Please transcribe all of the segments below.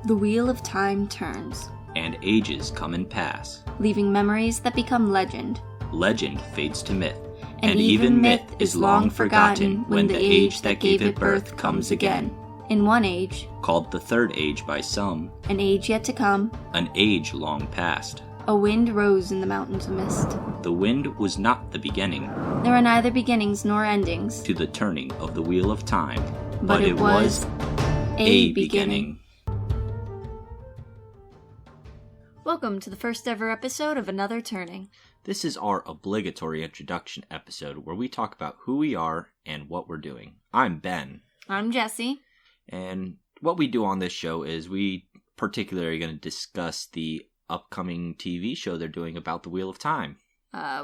The wheel of time turns, and ages come and pass. leaving memories that become legend. Legend fades to myth, And even myth is long forgotten when the age that gave it birth comes again. In one age, called the third age by some, an age yet to come, an age long past. a wind rose in the mountains of mist. The wind was not the beginning There are neither beginnings nor endings, to the turning of the wheel of time, but it was a beginning. Welcome to the first ever episode of Another Turning. This is our obligatory introduction episode where we talk about who we are and what we're doing. I'm Ben. I'm Jessi. And what we do on this show is we particularly are going to discuss the upcoming TV show they're doing about the Wheel of Time.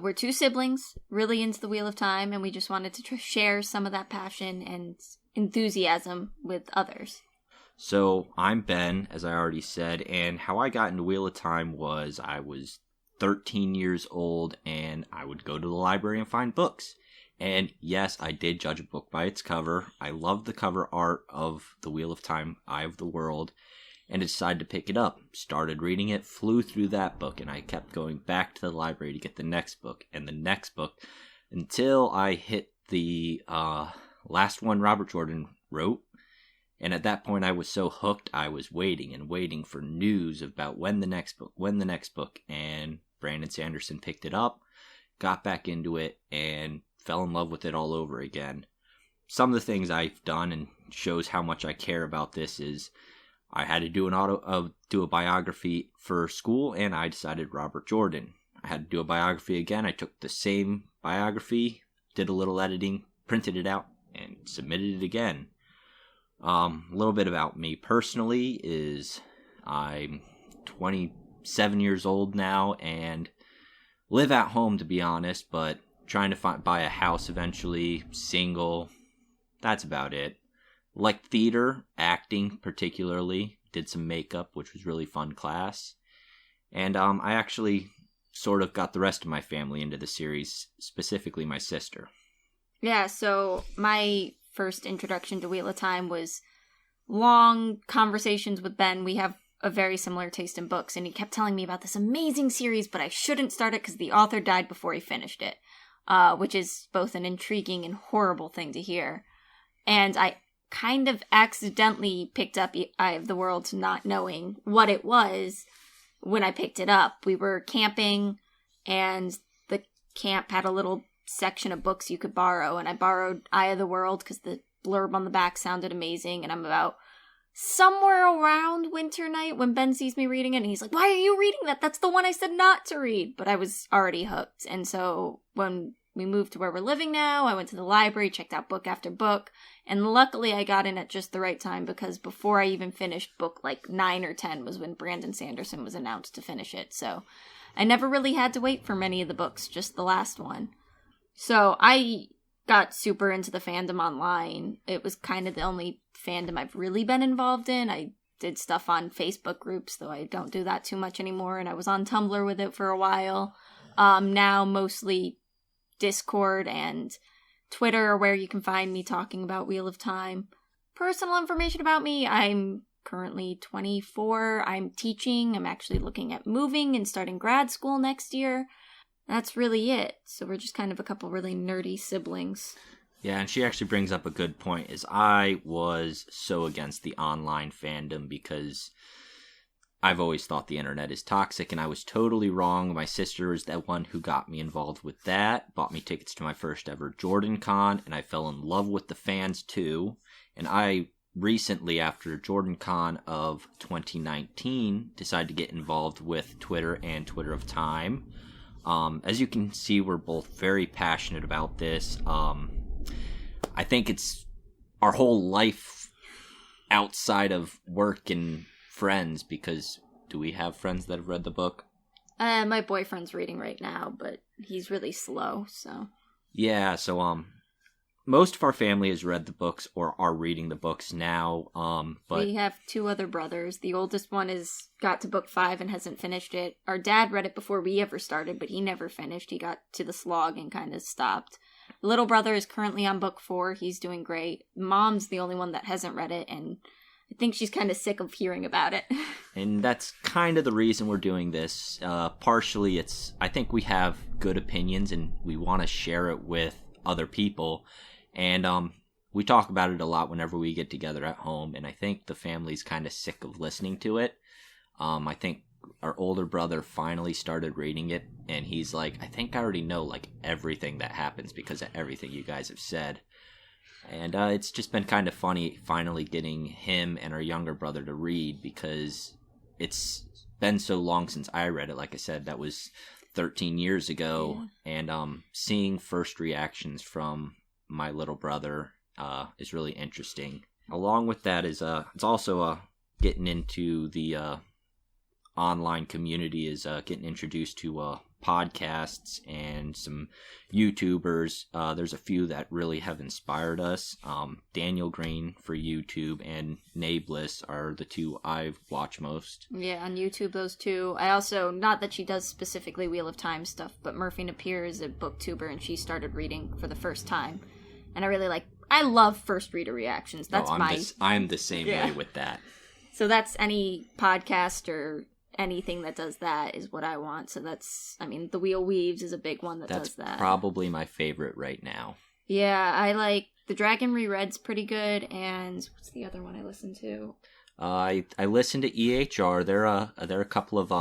We're two siblings, really into the Wheel of Time, and we just wanted to share some of that passion and enthusiasm with others. So I'm Ben, as I already said, and how I got into Wheel of Time was I was 13 years old and I would go to the library and find books. And yes, I did judge a book by its cover. I loved the cover art of The Wheel of Time, Eye of the World, and decided to pick it up. Started reading it, flew through that book, and I kept going back to the library to get the next book and the next book until I hit the last one Robert Jordan wrote. And at that point I was so hooked, I was waiting and waiting for news about when the next book, and Brandon Sanderson picked it up, got back into it, and fell in love with it all over again. Some of the things I've done and shows how much I care about this is I had to do a biography for school, and I decided Robert Jordan. I had to do a biography again. I took the same biography, did a little editing, printed it out, and submitted it again. A little bit about me personally is I'm 27 years old now and live at home, to be honest, but trying to buy a house eventually, single. That's about it. Like theater, acting particularly, did some makeup, which was really fun class. And I actually sort of got the rest of my family into the series, specifically my sister. Yeah, so my first introduction to Wheel of Time was long conversations with Ben. We have a very similar taste in books, and he kept telling me about this amazing series, but I shouldn't start it because the author died before he finished it, which is both an intriguing and horrible thing to hear. And I kind of accidentally picked up Eye of the World, not knowing what it was when I picked it up. We were camping, and the camp had a little section of books you could borrow, and I borrowed Eye of the World because the blurb on the back sounded amazing, and I'm about somewhere around winter night when Ben sees me reading it, and he's like, "Why are you reading that? That's the one I said not to read." But I was already hooked, and so when we moved to where we're living now, I went to the library, checked out book after book, and luckily I got in at just the right time because before I even finished book like 9 or 10 was when Brandon Sanderson was announced to finish it, so I never really had to wait for many of the books, just the last one. So I got super into the fandom online. It was kind of the only fandom I've really been involved in. I did stuff on Facebook groups, though I don't do that too much anymore, and I was on Tumblr with it for a while. Now mostly Discord and Twitter are where you can find me talking about Wheel of Time. Personal information about me: I'm currently 24. I'm teaching. I'm actually looking at moving and starting grad school next year. That's really it. So we're just kind of a couple really nerdy siblings. Yeah, and she actually brings up a good point, is I was so against the online fandom because I've always thought the internet is toxic, and I was totally wrong. My sister is the one who got me involved with that, bought me tickets to my first ever Jordan Con, and I fell in love with the fans too. And I recently, after Jordan Con of 2019, decided to get involved with Twitter and Twitter of Time. As you can see, we're both very passionate about this. I think it's our whole life outside of work and friends, because do we have friends that have read the book? My boyfriend's reading right now, but he's really slow, so. Yeah, so, most of our family has read the books or are reading the books now, but we have 2 other brothers. The oldest one got to book 5 and hasn't finished it. Our dad read it before we ever started, but he never finished. He got to the slog and kind of stopped. The little brother is currently on book 4. He's doing great. Mom's the only one that hasn't read it, and I think she's kind of sick of hearing about it. And that's kind of the reason we're doing this. Partially, I think we have good opinions and we want to share it with other people. And we talk about it a lot whenever we get together at home. And I think the family's kind of sick of listening to it. I think our older brother finally started reading it. And he's like, I think I already know like everything that happens because of everything you guys have said. And it's just been kind of funny finally getting him and our younger brother to read because it's been so long since I read it. Like I said, that was 13 years ago. Yeah. And seeing first reactions from my little brother is really interesting. Along with that is it's also getting into the online community, is getting introduced to podcasts and some YouTubers. There's a few that really have inspired us. Daniel Green for YouTube and Nameless are the two I've watched most. Yeah, on YouTube, those two. I also, not that she does specifically Wheel of Time stuff, but Murphy Napier is a booktuber and she started reading for the first time. And I love first reader reactions. That's I'm the same way with that. So that's any podcast or anything that does that is what I want. So The Wheel Weaves is a big one that does that. That's probably my favorite right now. Yeah, I like The Dragon Reread's pretty good, and what's the other one I listen to? I listen to EHR. They're a couple of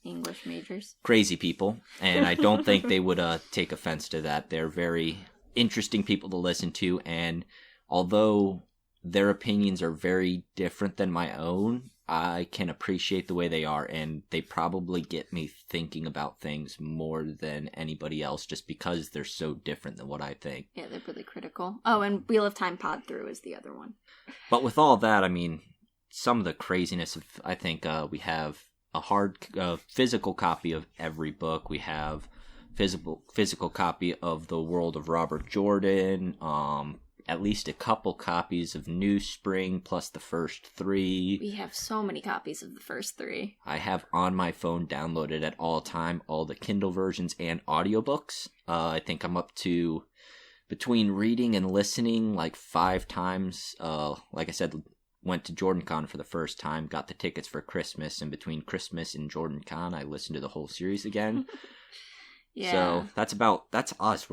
English majors. Crazy people, and I don't think they would take offense to that. They're very interesting people to listen to, and although their opinions are very different than my own, I can appreciate the way they are, and they probably get me thinking about things more than anybody else just because they're so different than what I think. Yeah, they're really critical. Oh, and Wheel of Time Pod Through is the other one. But with all that, I mean, some of the craziness of, I think we have a hard physical copy of every book. We have physical copy of The World of Robert Jordan, at least a couple copies of New Spring plus the first 3. We have so many copies of the first 3. I have on my phone downloaded at all time all the Kindle versions and audiobooks. I think I'm up to, between reading and listening, like 5 times. Like I said, went to JordanCon for the first time, got the tickets for Christmas, and between Christmas and JordanCon, I listened to the whole series again. Yeah. So that's us.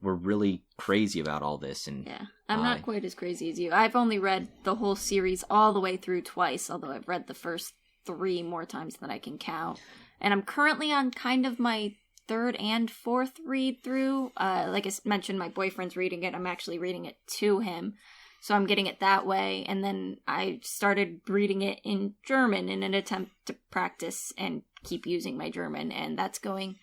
We're really crazy about all this. And yeah, I'm not quite as crazy as you. I've only read the whole series all the way through twice, although I've read the first 3 more times than I can count. And I'm currently on kind of my 3rd and 4th read through. Like I mentioned, my boyfriend's reading it. I'm actually reading it to him. So I'm getting it that way. And then I started reading it in German in an attempt to practice and keep using my German. And that's going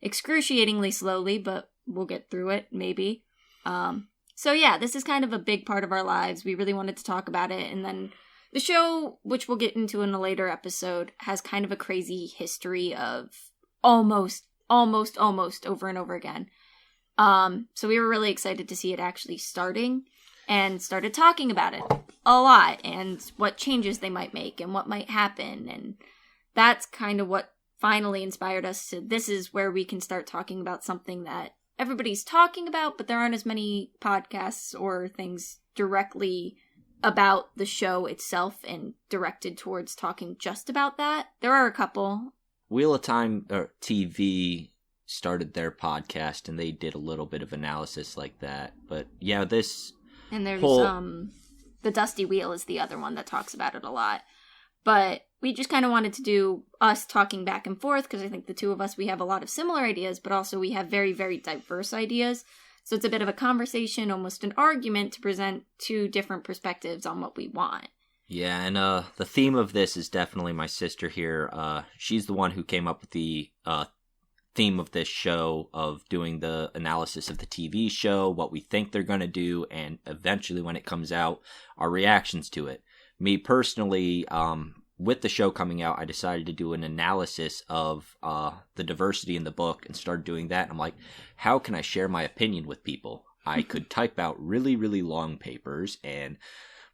excruciatingly slowly, but we'll get through it, maybe. So yeah, this is kind of a big part of our lives. We really wanted to talk about it. And then the show, which we'll get into in a later episode, has kind of a crazy history of almost over and over again. So we were really excited to see it actually starting and started talking about it a lot and what changes they might make and what might happen. And that's kind of what finally inspired us to, this is where we can start talking about something that everybody's talking about, but there aren't as many podcasts or things directly about the show itself and directed towards talking just about that. There are a couple. Wheel of Time TV started their podcast and they did a little bit of analysis like that. But yeah, this and there's The Dusty Wheel is the other one that talks about it a lot. But we just kind of wanted to do us talking back and forth because I think the two of us, we have a lot of similar ideas, but also we have very, very diverse ideas. So it's a bit of a conversation, almost an argument to present 2 different perspectives on what we want. Yeah, and the theme of this is definitely my sister here. She's the one who came up with the theme of this show, of doing the analysis of the TV show, what we think they're going to do, and eventually when it comes out, our reactions to it. Me personally, with the show coming out, I decided to do an analysis of the diversity in the book and started doing that. And I'm like, how can I share my opinion with people? I could type out really, really long papers and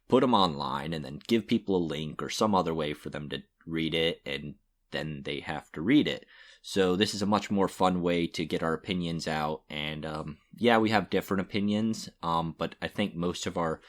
put them online and then give people a link or some other way for them to read it, and then they have to read it. So this is a much more fun way to get our opinions out. And yeah, we have different opinions, but I think most of our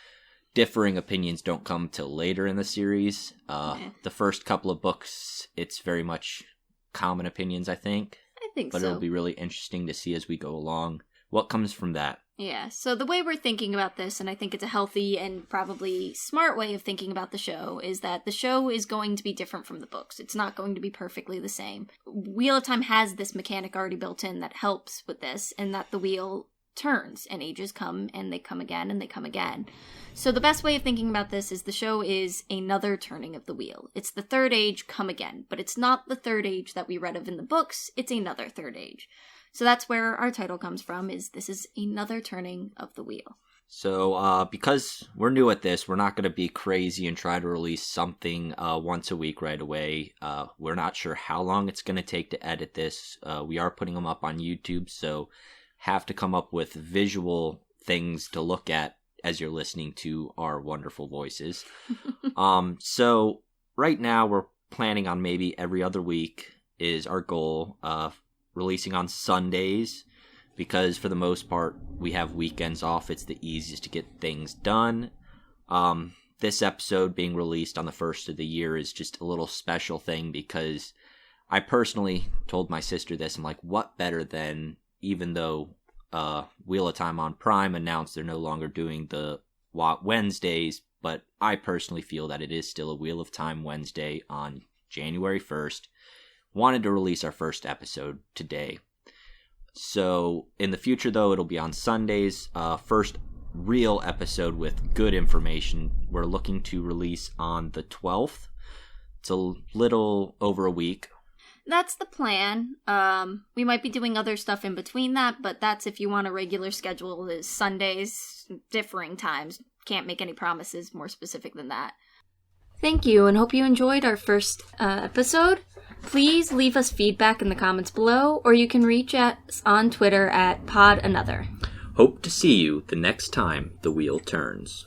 differing opinions don't come till later in the series. The first couple of books, it's very much common opinions, I think. I think but so. It'll be really interesting to see as we go along what comes from that. Yeah, so the way we're thinking about this, and I think it's a healthy and probably smart way of thinking about the show, is that the show is going to be different from the books. It's not going to be perfectly the same. Wheel of Time has this mechanic already built in that helps with this, and that the wheel turns, and ages come, and they come again, and they come again. So the best way of thinking about this is the show is another turning of the wheel. It's the third age come again, but it's not the third age that we read of in the books, it's another third age. So that's where our title comes from, is this is another turning of the wheel. So because we're new at this, we're not going to be crazy and try to release something once a week right away. We're not sure how long it's going to take to edit this. We are putting them up on YouTube, so have to come up with visual things to look at as you're listening to our wonderful voices. So right now we're planning on maybe every other week is our goal. Releasing on Sundays, because for the most part we have weekends off. It's the easiest to get things done. This episode being released on the first of the year is just a little special thing, because I personally told my sister this. I'm like, what better than, even though Wheel of Time on Prime announced they're no longer doing the Wednesdays, but I personally feel that it is still a Wheel of Time Wednesday on January 1st. Wanted to release our first episode today. So in the future, though, it'll be on Sundays. First real episode with good information we're looking to release on the 12th. It's a little over a week. That's the plan. We might be doing other stuff in between that, but that's if you want a regular schedule, is Sundays, differing times. Can't make any promises more specific than that. Thank you, and hope you enjoyed our first episode. Please leave us feedback in the comments below, or you can reach us on Twitter at PodAnother. Hope to see you the next time the wheel turns.